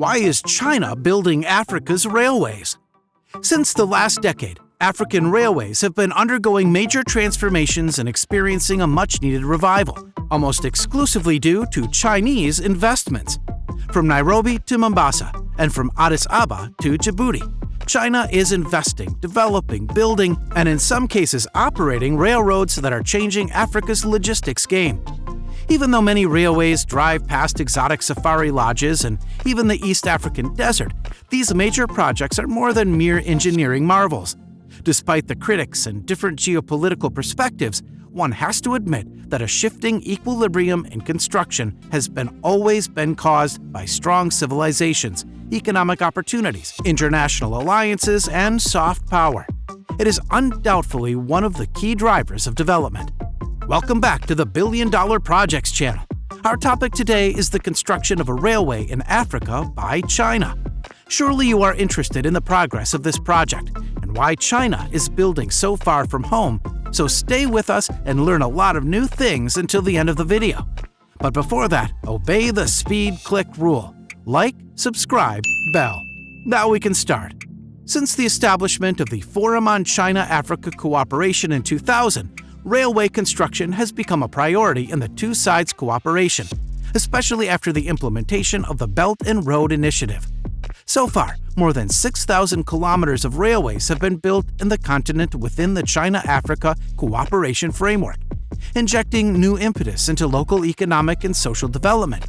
Why is China building Africa's railways? Since the last decade, African railways have been undergoing major transformations and experiencing a much-needed revival, almost exclusively due to Chinese investments. From Nairobi to Mombasa, and from Addis-ababa to Djibouti, China is investing, developing, building, and in some cases operating railroads that are changing Africa's logistics game. Even though many railways drive past exotic safari lodges and even the East African desert, these major projects are more than mere engineering marvels. Despite the critics and different geopolitical perspectives, one has to admit that a shifting equilibrium in construction has always been caused by strong civilizations, economic opportunities, international alliances, and soft power. It is undoubtedly one of the key drivers of development. Welcome back to the Billion Dollar Projects channel. Our topic today is the construction of a railway in Africa by China. Surely you are interested in the progress of this project and why China is building so far from home, so stay with us and learn a lot of new things until the end of the video. But before that, obey the speed click rule. Like, subscribe, bell. Now we can start. Since the establishment of the Forum on China-Africa Cooperation in 2000, railway construction has become a priority in the two sides' cooperation, especially after the implementation of the Belt and Road Initiative. So far, more than 6,000 kilometers of railways have been built in the continent within the China-Africa Cooperation Framework, injecting new impetus into local economic and social development.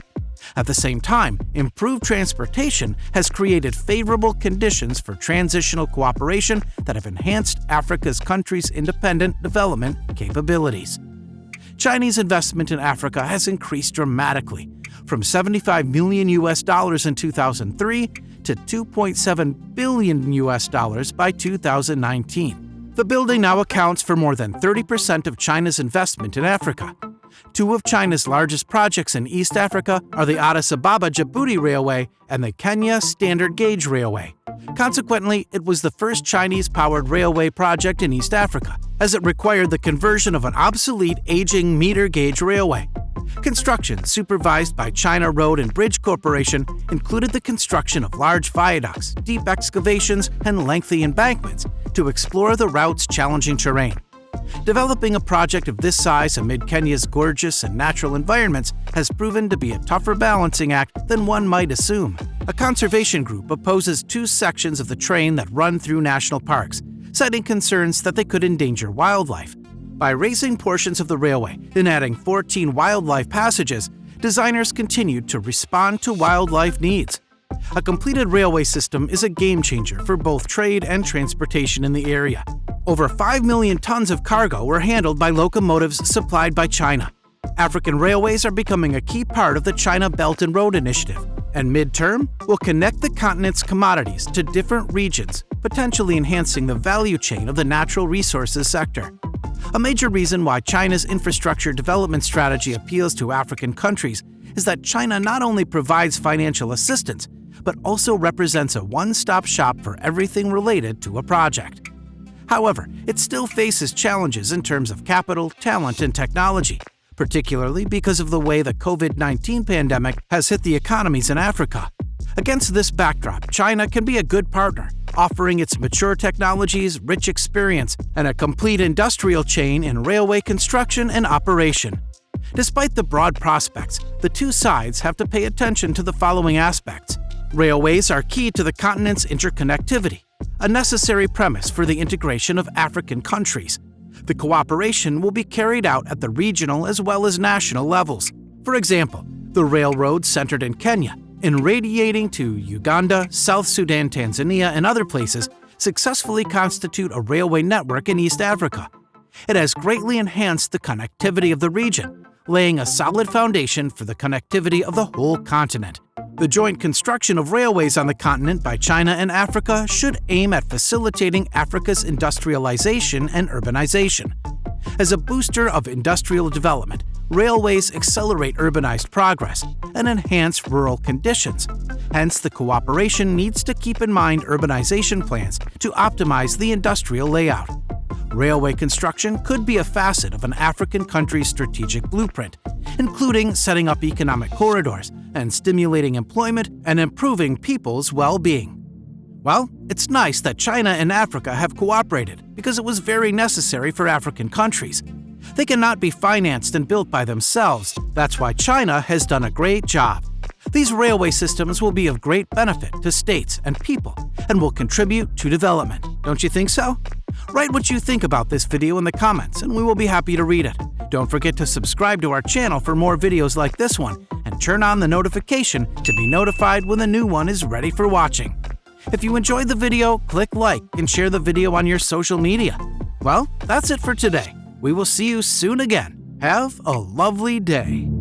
At the same time, improved transportation has created favorable conditions for transitional cooperation that have enhanced Africa's countries' independent development capabilities. Chinese investment in Africa has increased dramatically, from $75 million in 2003 to $2.7 billion by 2019. The building now accounts for more than 30% of China's investment in Africa. Two of China's largest projects in East Africa are the addis-ababa-djibouti Railway and the Kenya Standard Gauge Railway. Consequently, it was the first Chinese-powered railway project in East Africa, as it required the conversion of an obsolete, aging meter-gauge railway. Construction, supervised by China Road and Bridge Corporation, included the construction of large viaducts, deep excavations, and lengthy embankments to explore the route's challenging terrain. Developing a project of this size amid Kenya's gorgeous and natural environments has proven to be a tougher balancing act than one might assume. A conservation group opposes two sections of the train that run through national parks, citing concerns that they could endanger wildlife. By raising portions of the railway and adding 14 wildlife passages, designers continued to respond to wildlife needs. A completed railway system is a game-changer for both trade and transportation in the area. Over 5 million tons of cargo were handled by locomotives supplied by China. African railways are becoming a key part of the China Belt and Road Initiative, and mid-term will connect the continent's commodities to different regions, potentially enhancing the value chain of the natural resources sector. A major reason why China's infrastructure development strategy appeals to African countries is that China not only provides financial assistance, but also represents a one-stop shop for everything related to a project. However, it still faces challenges in terms of capital, talent, and technology, particularly because of the way the COVID-19 pandemic has hit the economies in Africa. Against this backdrop, China can be a good partner, offering its mature technologies, rich experience, and a complete industrial chain in railway construction and operation. Despite the broad prospects, the two sides have to pay attention to the following aspects. Railways are key to the continent's interconnectivity, a necessary premise for the integration of African countries. The cooperation will be carried out at the regional as well as national levels. For example, the railroads centered in Kenya, and radiating to Uganda, South Sudan, Tanzania, and other places, successfully constitute a railway network in East Africa. It has greatly enhanced the connectivity of the region, laying a solid foundation for the connectivity of the whole continent. The joint construction of railways on the continent by China and Africa should aim at facilitating Africa's industrialization and urbanization. As a booster of industrial development, railways accelerate urbanized progress and enhance rural conditions. Hence, the cooperation needs to keep in mind urbanization plans to optimize the industrial layout. Railway construction could be a facet of an African country's strategic blueprint, including setting up economic corridors and stimulating employment and improving people's well-being. Well, it's nice that China and Africa have cooperated because it was very necessary for African countries. They cannot be financed and built by themselves. That's why China has done a great job. These railway systems will be of great benefit to states and people and will contribute to development. Don't you think so? Write what you think about this video in the comments and we will be happy to read it. Don't forget to subscribe to our channel for more videos like this one and turn on the notification to be notified when the new one is ready for watching. If you enjoyed the video, click like and share the video on your social media. Well, that's it for today. We will see you soon again. Have a lovely day.